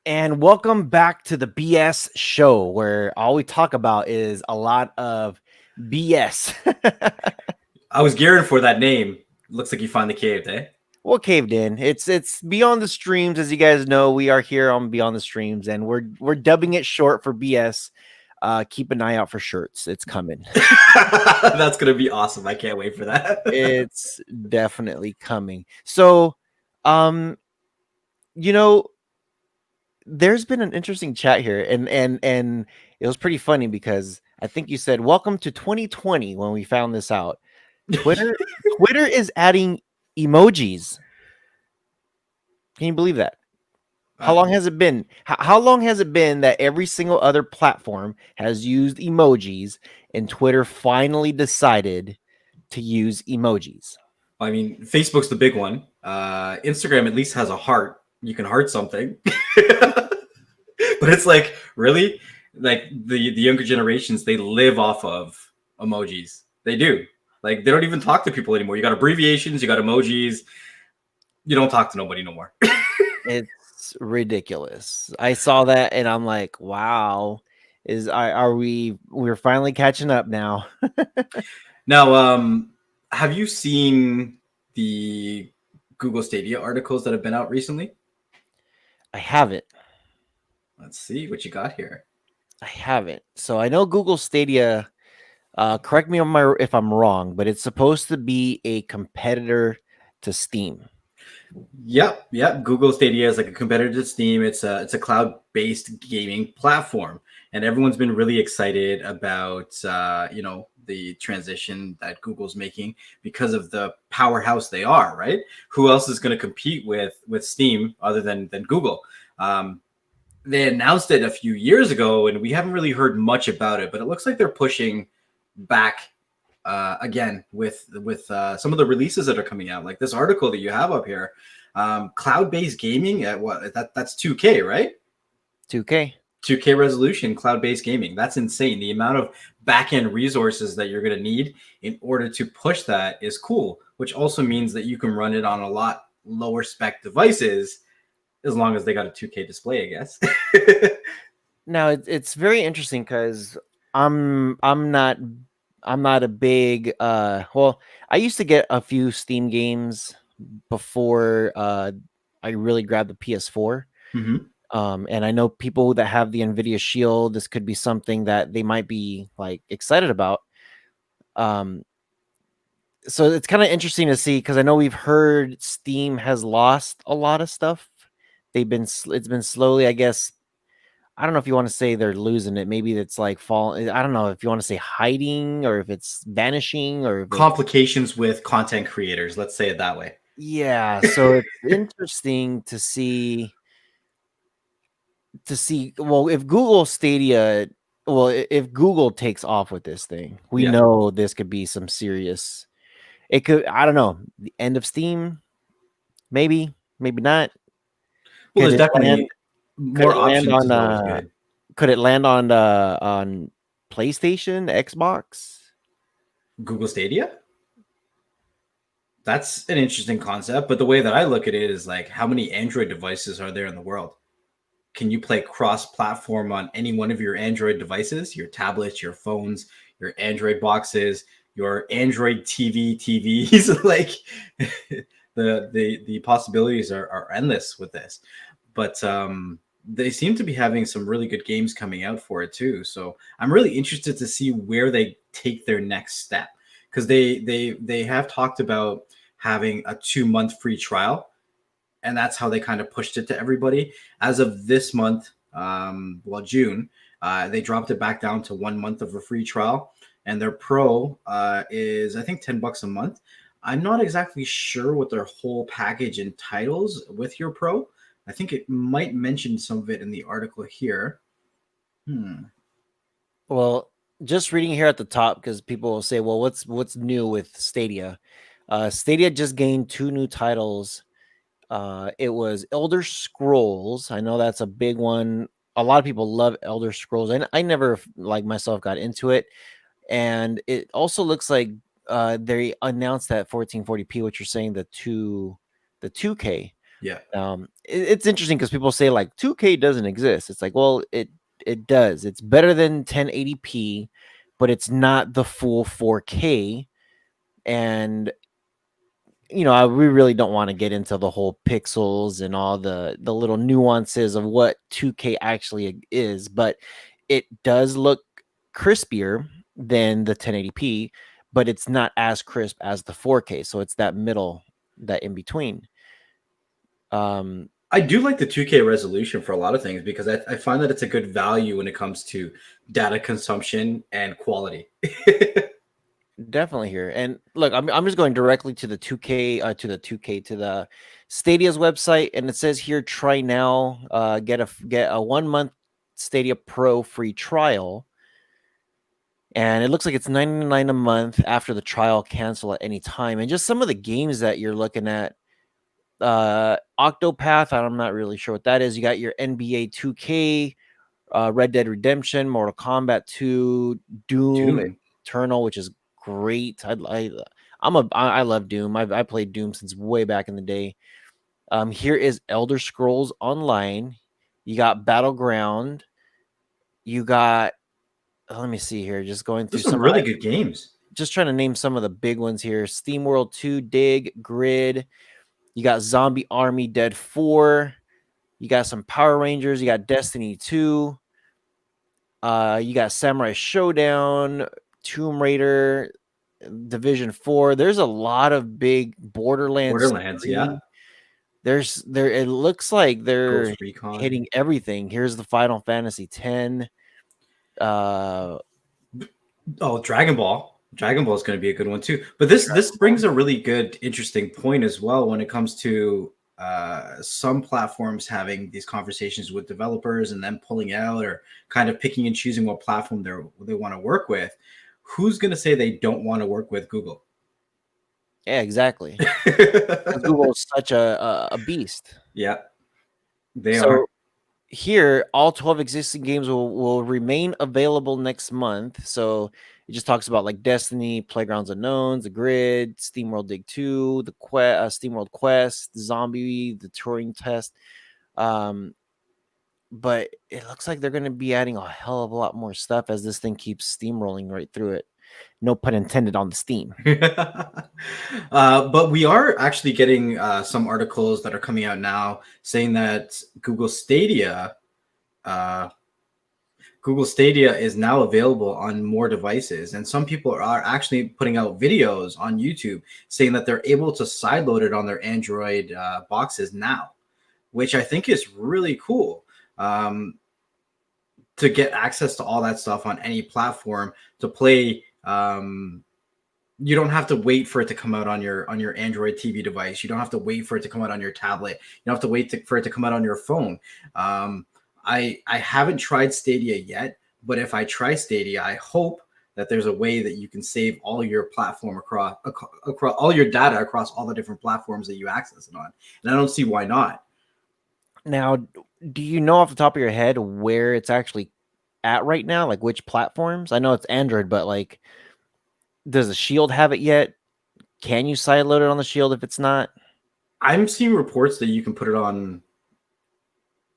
And welcome back to the BS show, where all we talk about is a lot of BS. I was gearing for that name. Looks like you finally caved, eh? Well, caved in. It's Beyond the Streams, as you guys know. We are here on Beyond the Streams, and we're dubbing it short for BS. Keep an eye out for shirts. It's coming. That's gonna be awesome. I can't wait for that. It's definitely coming. So, um, you know, there's been an interesting chat here, and it was pretty funny because I think you said welcome to 2020 when we found this out. Twitter is adding emojis. Can you believe that? How long has it been? How long has it been that every single other platform has used emojis and Twitter finally decided to use emojis? I mean, Facebook's the big one. Instagram at least has a heart. You can heart something, but it's like really, like the younger generations, they live off of emojis. They do. Like they don't even talk to people anymore. You got abbreviations. You got emojis. You don't talk to nobody no more. It's ridiculous. I saw that and I'm like, wow. We're finally catching up now. Now, have you seen the Google Stadia articles that have been out recently? I haven't. Let's see what you got here. I haven't. So I know Google Stadia, correct me if I'm wrong, but it's supposed to be a competitor to Steam. Yep. Google Stadia is like a competitor to Steam. It's a cloud-based gaming platform, and everyone's been really excited about the transition that Google's making because of the powerhouse they are. Right? Who else is going to compete with Steam other than Google? They announced it a few years ago, and we haven't really heard much about it. But it looks like they're pushing back again with some of the releases that are coming out, like this article that you have up here. Cloud-based gaming at what? That's 2K, right? 2K. 2K resolution, cloud-based gaming. That's insane. The amount of back-end resources that you're going to need in order to push that is cool, which also means that you can run it on a lot lower spec devices as long as they got a 2K display, I guess. Now it's very interesting because I'm not a big well, I used to get a few Steam games before I really grabbed the PS4. Mm-hmm. And I know people that have the Nvidia Shield, this could be something that they might be like excited about. So it's kind of interesting to see because I know we've heard Steam has lost a lot of stuff. It's been slowly, I guess. I don't know if you want to say they're losing it. Maybe it's like falling. I don't know if you want to say hiding or if it's vanishing or if Complications with content creators. Let's say it that way. yeah. So it's interesting to see. Well, if Google Stadia, if Google takes off with this thing, we know this could be some serious. It could. I don't know. The end of Steam, maybe not. Well, Could there's it definitely Could more it land options on is always good. Could it land on PlayStation, Xbox? Google Stadia? That's an interesting concept, but the way that I look at it is like, how many Android devices are there in the world? Can you play cross-platform on any one of your Android devices, your tablets, your phones, your Android boxes, your Android TV TVs? Like the possibilities are endless with this. But they seem to be having some really good games coming out for it too. So I'm really interested to see where they take their next step, because they have talked about having a 2-month free trial, and that's how they kind of pushed it to everybody. As of this month, June, they dropped it back down to 1 month of a free trial, and their pro is I think $10 a month. I'm not exactly sure what their whole package entitles with your pro. I think it might mention some of it in the article here. Well, just reading here at the top because people will say, "Well, what's new with Stadia?" Stadia just gained 2 new titles. It was Elder Scrolls. I know that's a big one. A lot of people love Elder Scrolls, and I never like myself got into it. And it also looks like they announced that 1440p, which you're saying the 2K. Yeah. It's interesting because people say like 2K doesn't exist. It's like, well, it does. It's better than 1080p, but it's not the full 4K. And we really don't want to get into the whole pixels and all the little nuances of what 2K actually is, but it does look crispier than the 1080p, but it's not as crisp as the 4K. So it's that middle, that in between. Um, I do like the 2K resolution for a lot of things because I find that it's a good value when it comes to data consumption and quality. Definitely here. And look, I'm just going directly to the 2K to the Stadia's website, and it says here, try now, get a 1 month Stadia Pro free trial. And it looks like it's 99 a month after the trial, cancel at any time. And just some of the games that you're looking at, Octopath, I'm not really sure what that is. You got your NBA 2K, Red Dead Redemption, Mortal Kombat 2, Doom Doom. Eternal, which is great. I love Doom. I played Doom since way back in the day. Here is Elder Scrolls Online. You got Battleground. You got, let me see here, just going through There's some some, really good games. just trying to name some of the big ones here. SteamWorld 2, Dig, Grid. You got Zombie Army Dead 4. You got some Power Rangers. You got Destiny 2. You got Samurai Showdown, Tomb Raider, Division 4. There's a lot of big Borderlands Borderlands, yeah. 3. It looks like they're Ghost Recon. hitting everything. Here's the Final Fantasy 10. Uh Oh, Dragon Ball. Dragon Ball is going to be a good one too. But this brings a really good, interesting point as well when it comes to some platforms having these conversations with developers and then pulling out or kind of picking and choosing what platform they want to work with. Who's going to say they don't want to work with Google? yeah, exactly. Because Google is such a beast. Yeah, they So are. here, all 12 existing games will remain available next month. So it just talks about like Destiny, Playgrounds Unknowns, The Grid, SteamWorld Dig 2, SteamWorld Quest, Zombie, the Turing Test. Um, but it looks like they're going to be adding a hell of a lot more stuff as this thing keeps steamrolling right through it. No pun intended on the Steam. But we are actually getting some articles that are coming out now saying that uh, Google Stadia is now available on more devices, and some people are actually putting out videos on YouTube saying that they're able to sideload it on their Android boxes now, which I think is really cool. To get access to all that stuff on any platform to play. You don't have to wait for it to come out on your Android TV device. You don't have to wait for it to come out on your tablet. You don't have to for it to come out on your phone. I haven't tried Stadia yet, but if I try Stadia, I hope that there's a way that you can save all your platform across all your data across all the different platforms that you access it on. And I don't see why not. Now, do you know off the top of your head where it's actually at right now? Like which platforms? I know it's Android, but like, does the Shield have it yet? Can you sideload it on the Shield if it's not? I'm seeing reports that you can put it on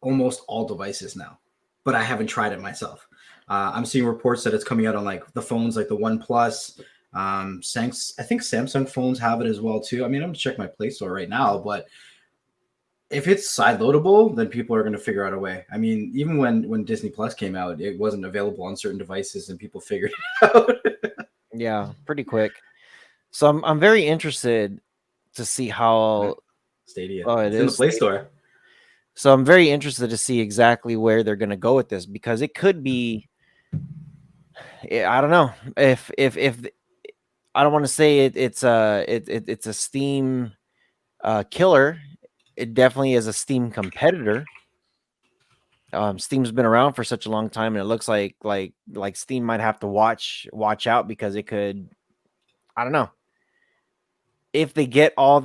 almost all devices now, but I haven't tried it myself. I'm seeing reports that it's coming out on like the phones, like the One Plus. I think Samsung phones have it as well too. I mean, I'm gonna check my Play Store right now, but if it's side loadable, then people are going to figure out a way. I mean, even when Disney Plus came out, it wasn't available on certain devices, and people figured it out. Yeah, pretty quick. So I'm very interested to see how. Stadia, Oh, it it's in the is Play Stadia. Store. So I'm very interested to see exactly where they're going to go with this because it could be. I don't know if I don't want to say it's a Steam killer. It definitely is a Steam competitor. Steam's been around for such a long time, and it looks like Steam might have to watch out because it could. I don't know if they get all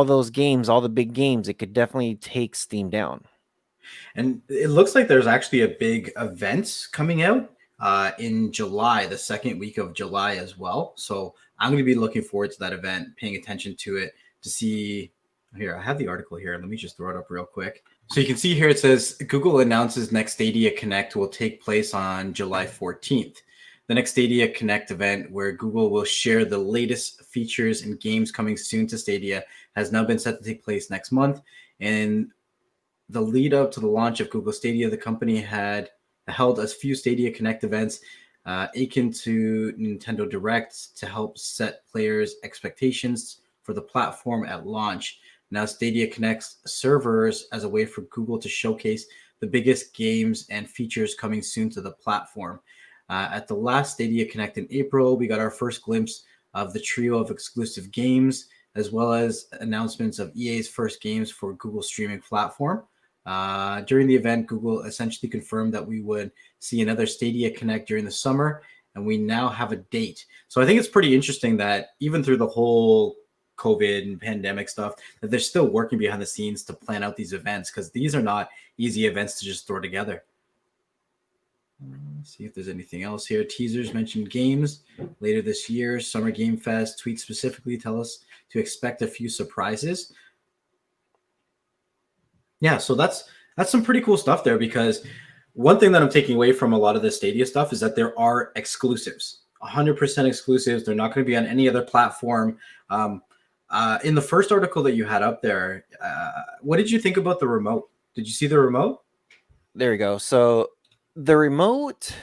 those games, all the big games, it could definitely take Steam down. And it looks like there's actually a big event coming out in July, the second week of July as well. So I'm going to be looking forward to that event, paying attention to it to see Here, I have the article here. Let me just throw it up real quick. So you can see here it says Google announces next Stadia Connect will take place on July 14th. The next Stadia Connect event, where Google will share the latest features and games coming soon to Stadia, has now been set to take place next month. And the lead up to the launch of Google Stadia, the company had held a few Stadia Connect events akin to Nintendo Direct to help set players' expectations for the platform at launch. Now, Stadia connects servers as a way for Google to showcase the biggest games and features coming soon to the platform. At the last Stadia Connect in April, we got our first glimpse of the trio of exclusive games, as well as announcements of EA's first games for Google streaming platform. During the event, Google essentially confirmed that we would see another Stadia Connect during the summer, and we now have a date. So I think it's pretty interesting that even through the whole COVID and pandemic stuff, that they're still working behind the scenes to plan out these events, because these are not easy events to just throw together. Let's see if there's anything else here. Teasers mentioned games later this year. Summer Game Fest tweet specifically tell us to expect a few surprises. Yeah, so that's some pretty cool stuff there, because one thing that I'm taking away from a lot of the Stadia stuff is that there are exclusives, 100% exclusives. They're not going to be on any other platform. In the first article that you had up there, what did you think about the remote? Did you see the remote? There we go. So the remote,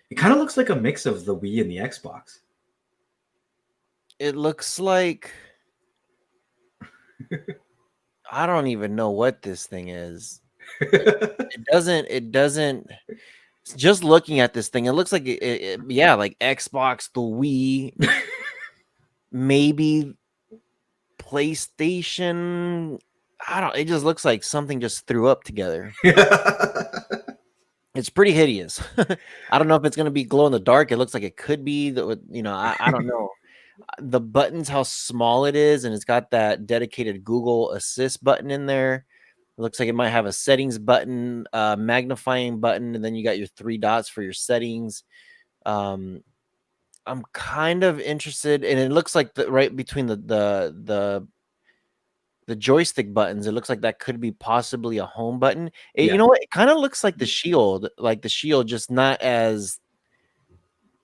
It kind of looks like a mix of the Wii and the Xbox. it looks like I don't even know what this thing is. It doesn't just looking at this thing, it looks like yeah, like Xbox, the Wii, maybe PlayStation. I don't, it just looks like something just threw up together. It's pretty hideous. I don't know if it's going to be glow in the dark. It looks like it could be that, I don't know. The buttons, how small it is, and it's got that dedicated Google Assist button in there. It looks like it might have a settings button, magnifying button, and then you got your 3 dots for your settings. I'm kind of interested, and it looks like right between the joystick buttons, it looks like that could be possibly a home button. You Yeah. know what? It kind of looks like the Shield, just not as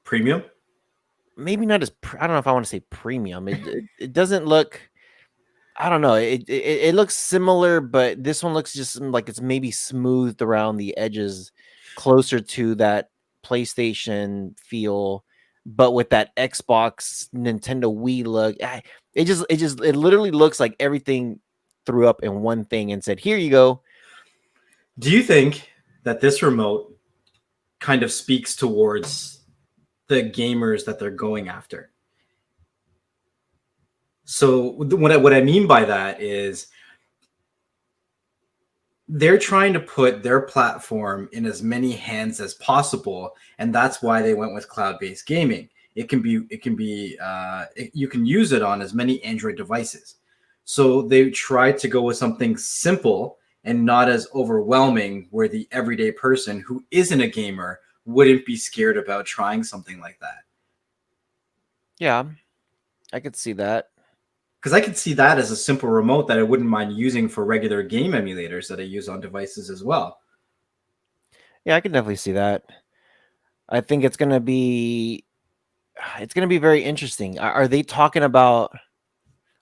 Premium? maybe not as I don't know if I want to say premium. It doesn't look. I don't know. It looks similar, but this one looks just like it's maybe smoothed around the edges, closer to that PlayStation feel, but with that Xbox, Nintendo Wii look. It literally looks like everything threw up in one thing and said, "Here you go." Do you think that this remote kind of speaks towards the gamers that they're going after? So what I mean by that is they're trying to put their platform in as many hands as possible, and that's why they went with cloud-based gaming. You can use it on as many Android devices. So they tried to go with something simple and not as overwhelming, where the everyday person who isn't a gamer wouldn't be scared about trying something like that. Yeah, I could see that. Because I could see that as a simple remote that I wouldn't mind using for regular game emulators that I use on devices as well. Yeah, I could definitely see that. I think it's gonna be very interesting. Are they talking about?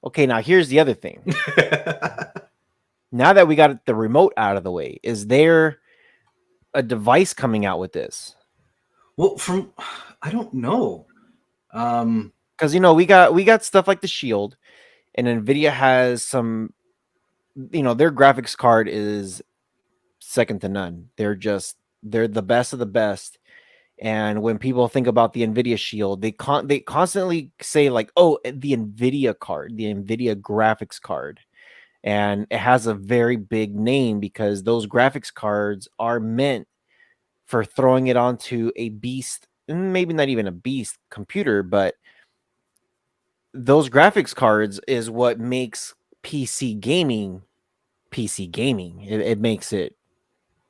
Okay, now here's the other thing. Now that we got the remote out of the way, is there a device coming out with this? Well, from I don't know. Because we got stuff like the Shield, and Nvidia has some. Their graphics card is second to none. They're the best of the best. And when people think about the Nvidia Shield, they constantly say like, "Oh, the Nvidia card, the Nvidia graphics card." And it has a very big name because those graphics cards are meant for throwing it onto a beast, maybe not even a beast computer, but those graphics cards is what makes PC gaming PC gaming. It makes it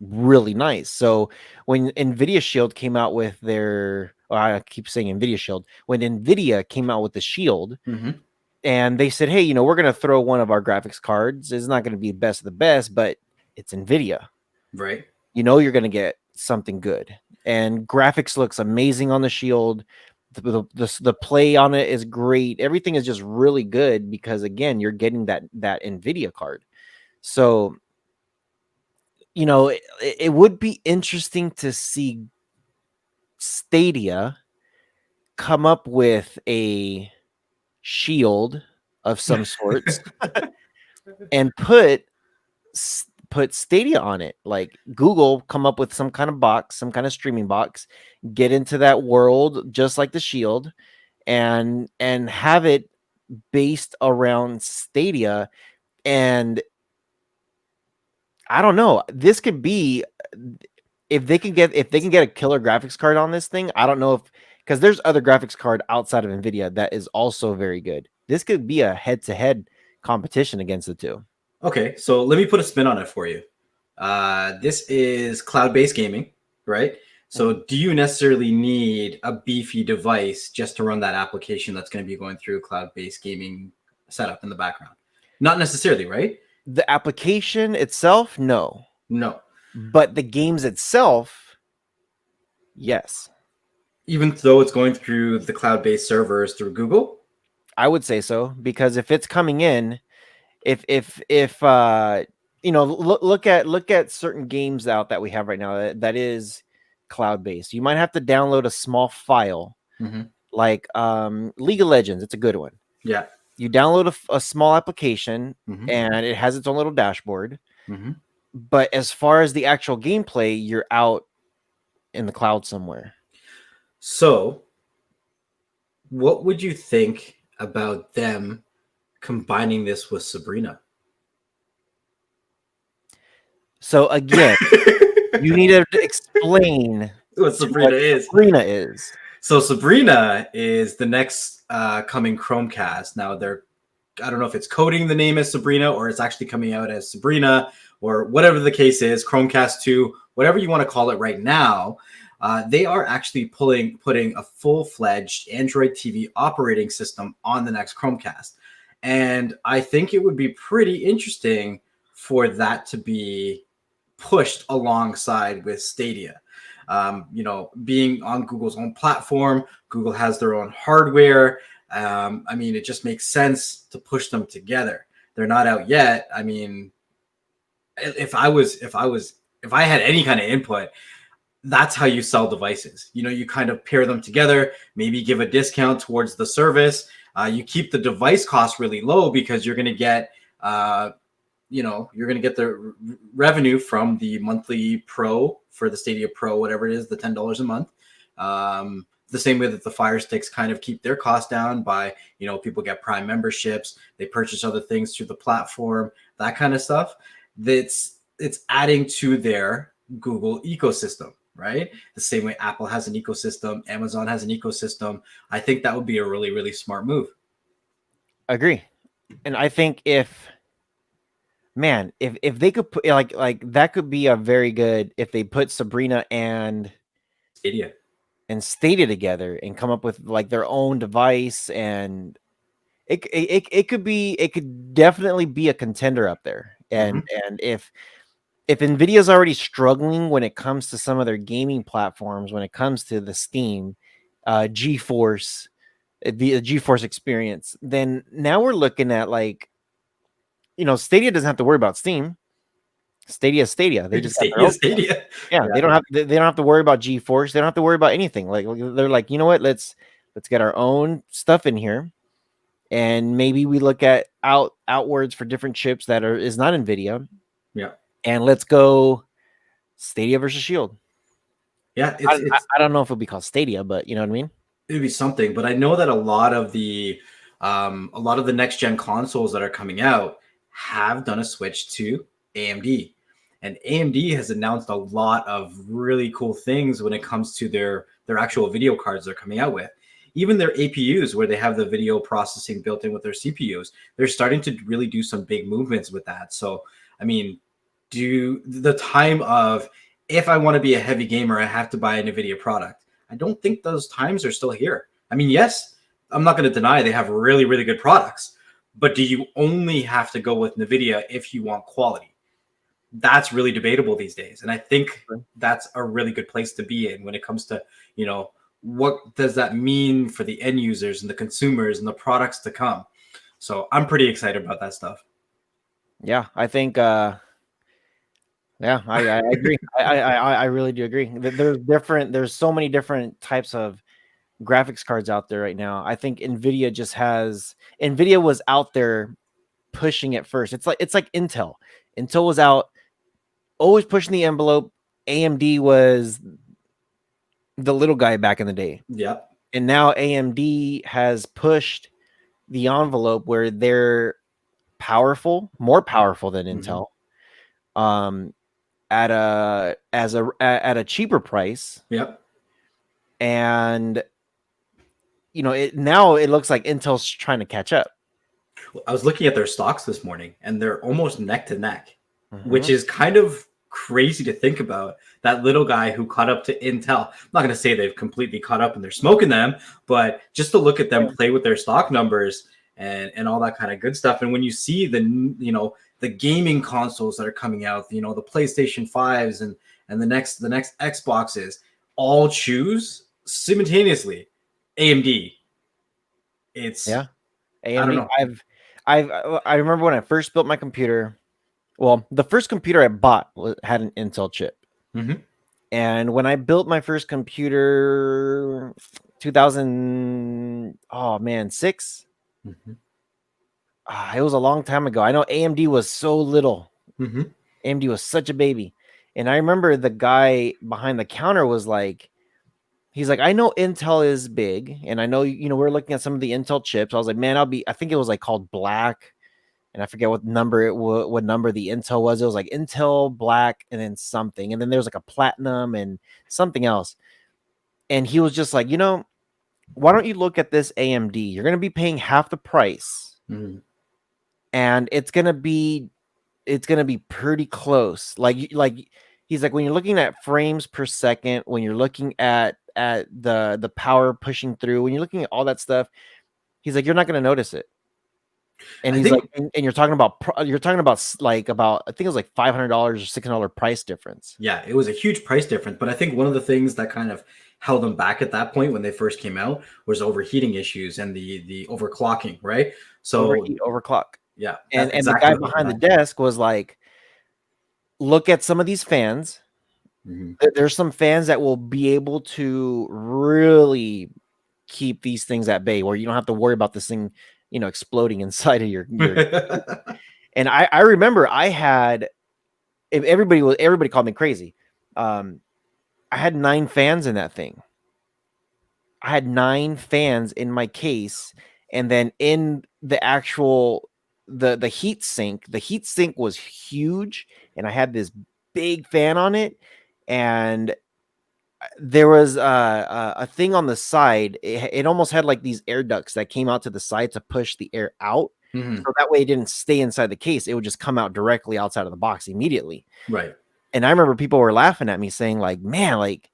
really nice. So when Nvidia Shield came out with their, I keep saying Nvidia Shield, when Nvidia came out with the Shield, mhm. and they said, hey, we're going to throw one of our graphics cards. It's not going to be best of the best, but it's Nvidia. Right. You're going to get something good. And graphics looks amazing on the Shield. The play on it is great. Everything is just really good because, again, you're getting that Nvidia card. So, it would be interesting to see Stadia come up with a Shield of some sorts and put Stadia on it. Like Google come up with some kind of box, some kind of streaming box, get into that world just like the Shield, and have it based around Stadia. And I don't know, this could be, if they can get a killer graphics card on this thing. I don't know if, because there's other graphics card outside of Nvidia that is also very good. This could be a head-to-head competition against the two. Okay, so let me put a spin on it for you. This is cloud-based gaming, right? So do you necessarily need a beefy device just to run that application that's going to be going through cloud-based gaming setup in the background? Not necessarily, right? The application itself, no. No. But the games itself, yes. Even though it's going through the cloud-based servers through Google? I would say so, because if it's coming in, if look at certain games out that we have right now that is cloud based. You might have to download a small file, Mm-hmm. like League of Legends. It's a good one. Yeah. You download a small application, Mm-hmm. and it has its own little dashboard. Mm-hmm. But as far as the actual gameplay, you're out in the cloud somewhere. So what would you think about them combining this with Sabrina? So again, you need to explain What what Sabrina is. Sabrina is. So Sabrina is the next coming Chromecast. Now I don't know if it's coding the name as Sabrina or it's actually coming out as Sabrina or whatever the case is, Chromecast 2, whatever you want to call it right now. They are actually putting a full-fledged Android TV operating system on the next Chromecast. And I think it would be pretty interesting for that to be pushed alongside with Stadia. Being on Google's own platform, Google has their own hardware. I mean, it just makes sense to push them together. They're not out yet. I mean, if I had any kind of input, that's how you sell devices. You kind of pair them together, maybe give a discount towards the service. You keep the device cost really low because you're going to get the revenue from the monthly pro for the Stadia Pro, whatever it is, the $10 a month. The same way that the Fire Sticks kind of keep their cost down by, people get Prime memberships, they purchase other things through the platform, that kind of stuff. It's adding to their Google ecosystem, right? The same way Apple has an ecosystem, Amazon has an ecosystem. I think that would be a really, really smart move. Agree. And I think if they could put like that could be a very good, if they put Sabrina and Stadia together and come up with like their own device, and it could definitely be a contender up there. And if Nvidia's already struggling when it comes to some of their gaming platforms, when it comes to the Steam, GeForce, the GeForce experience, then now we're looking at Stadia doesn't have to worry about Steam. Stadia. They just got their own. Stadia. Yeah, they don't have to worry about GeForce. They don't have to worry about anything. Like they're like, you know what? Let's get our own stuff in here, and maybe we look at outwards for different chips that is not Nvidia. Yeah, and let's go Stadia versus Shield. Yeah, I don't know if it'll be called Stadia, but you know what I mean. It'd be something. But I know that a lot of the next gen consoles that are coming out have done a switch to AMD. And AMD has announced a lot of really cool things when it comes to their actual video cards they're coming out with. Even their APUs, where they have the video processing built in with their CPUs, they're starting to really do some big movements with that. So, I mean, the time of, if I want to be a heavy gamer, I have to buy an NVIDIA product. I don't think those times are still here. I mean, yes, I'm not going to deny they have really, really good products, but do you only have to go with Nvidia if you want quality? That's really debatable these days, and I think that's a really good place to be in when it comes to, you know, what does that mean for the end users and the consumers and the products to come. So I'm pretty excited about that stuff. Yeah, I think yeah, I agree. I really do agree. There's so many different types of graphics cards out there right now. I think Nvidia was out there pushing it first. It's like Intel. Intel was out always pushing the envelope. AMD was the little guy back in the day. Yep. And now AMD has pushed the envelope where they're powerful, more powerful than Mm-hmm. Intel. Um at a cheaper price, Yep. and now it looks like Intel's trying to catch up. I was looking at their stocks this morning, and they're almost neck to neck, which Mhm. is kind of crazy to think about. That little guy who caught up to Intel. I'm not going to say they've completely caught up and they're smoking them, but just to look at them Yeah. play with their stock numbers and all that kind of good stuff. And when you see the gaming consoles that are coming out, the PlayStation 5s and the next Xboxes all choose simultaneously AMD. It's Yeah, I don't AMD. know. I remember when I first built my computer. Well, the first computer I bought had an Intel chip, Mm-hmm. and when I built my first computer, 2000, oh man, 6. Mm-hmm. It was a long time ago. I know AMD was so little. Mm-hmm. AMD was such a baby, and I remember the guy behind the counter was like, he's like, I know Intel is big, and I know we're looking at some of the Intel chips. I was like, man, I think it was like called Black, and I forget what number what number the Intel was. It was like Intel Black and then something, and then there was like a Platinum and something else. And he was just like, why don't you look at this AMD? You're gonna be paying half the price, Mm-hmm. and it's gonna be pretty close. Like he's like, when you're looking at frames per second, when you're looking at the power pushing through, when you're looking at all that stuff, he's like, you're not gonna notice it. And I he's like, think and you're talking about I think it was like $500 or $600 price difference. yeah, it was a huge price difference, but I think one of the things that kind of held them back at that point when they first came out was overheating issues and the overclocking, right? So Overheat, overclock. yeah, that's And the exactly guy what held them behind the back. desk was like, look at some of these fans. Hmm. There's some fans that will be able to really keep these things at bay, where you don't have to worry about this thing, exploding inside of your. And I remember I had, if everybody called me crazy. Um, I had 9 fans in that thing. I had 9 fans in my case, and then in the actual the heat sink was huge, and I had this big fan on it, and there was a thing on the side. It almost had like these air ducts that came out to the side to push the air out, Hmm. so that way it didn't stay inside the case. It would just come out directly outside of the box immediately. Right. And I remember people were laughing at me saying like, "Man, like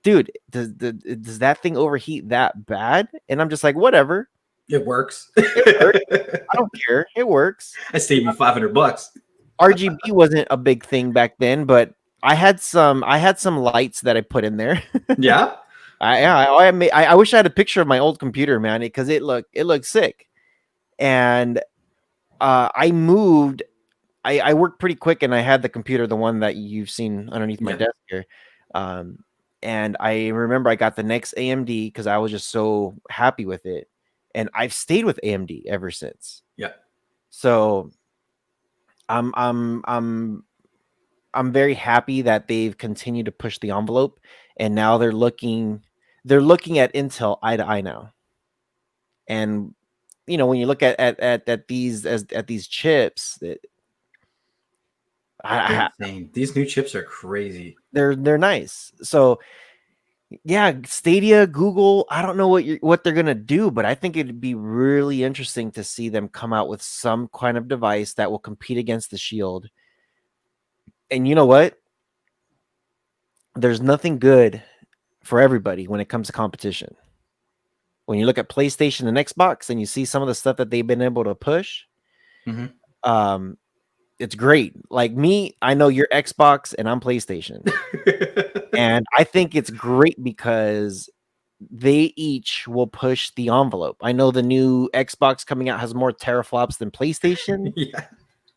dude, does that thing overheat that bad?" And I'm just like, "Whatever. It works. It works. I don't care. It works." I saved me $500. RGB wasn't a big thing back then, but I had some lights that I put in there. Yeah. I wish I had a picture of my old computer, man, because it looked sick. And I moved. I worked pretty quick, and I had the computer, the one that you've seen underneath my Yeah. desk here. Um, and I remember I got the next AMD because I was just so happy with it, and I've stayed with AMD ever since. Yeah. So I'm I'm I'm I'm very happy that they've continued to push the envelope, and now they're looking at Intel eye to eye now. And when you look at these chips, They're I, insane. These new chips are crazy. they're nice. So yeah, Stadia, Google, I don't know what they're gonna do, but I think it'd be really interesting to see them come out with some kind of device that will compete against the Shield. And you know what? There's nothing good for everybody when it comes to competition. when you look at PlayStation and Xbox and you see some of the stuff that they've been able to push, Mhm. um, it's great. Like me, I know you're Xbox and I'm PlayStation. And I think it's great because they each will push the envelope. I know the new Xbox coming out has more teraflops than PlayStation, Yeah.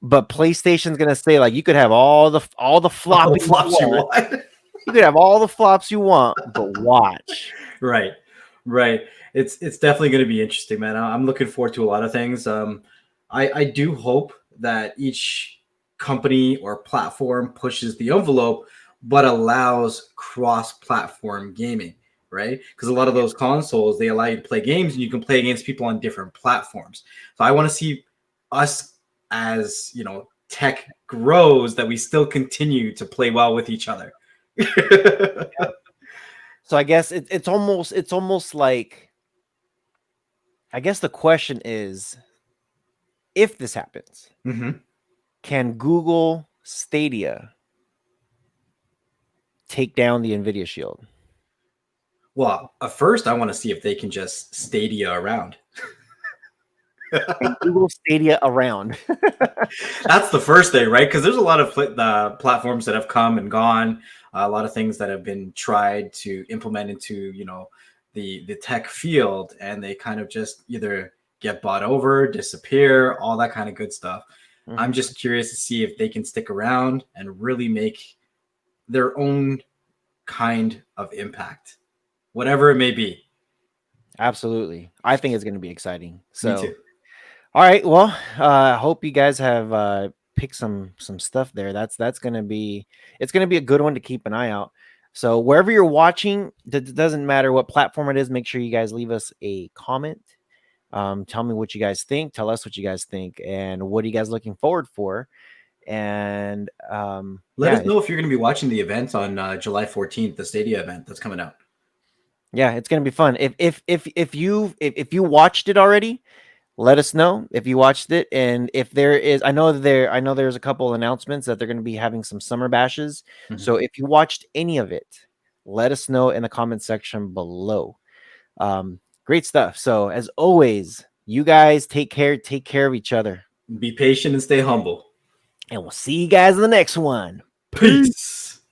but PlayStation's gonna say like you could have all the All the flopping you flops you want. want. You could have all the flops you want, but watch. Right. Right. It's definitely going to be interesting, man. I'm looking forward to a lot of things. I do hope that each company or platform pushes the envelope, but allows cross-platform gaming, right? Because a lot of those consoles they allow you to play games, and you can play against people on different platforms. So I want to see us as tech grows that we still continue to play well with each other. So I guess it's almost like I guess the question is if this happens, Hmm. can Google Stadia take down the Nvidia Shield? Well, at first, I want to see if they can just Stadia around. Can Google Stadia around? That's the first thing, right? Because there's a lot of platforms that have come and gone, a lot of things that have been tried to implement into the tech field, and they kind of just either get bought over, disappear, all that kind of good stuff. I'm Mhm. just curious to see if they can stick around and really make their own kind of impact, whatever it may be. Absolutely. I think it's going to be exciting. Me So, too. all right. Well, I hope you guys have picked some stuff there. That's going to be it's going to be a good one to keep an eye out. So wherever you're watching, doesn't matter what platform it is. Make sure you guys leave us a comment. Tell me what you guys think. Tell us what you guys think, and what are you guys looking forward for? And Let us know if you're going to be watching the event on July 14th, the Stadia event that's coming out. yeah, it's gonna be fun. If you watched it already, let us know if you watched it, and if there is, I know there's a couple announcements that they're going to be having some summer bashes. Mhm. So if you watched any of it, let us know in the comment section below. Great stuff. So as always, you guys take care of each other, Be patient and stay humble. and we'll see you guys in the next one. Peace. Peace.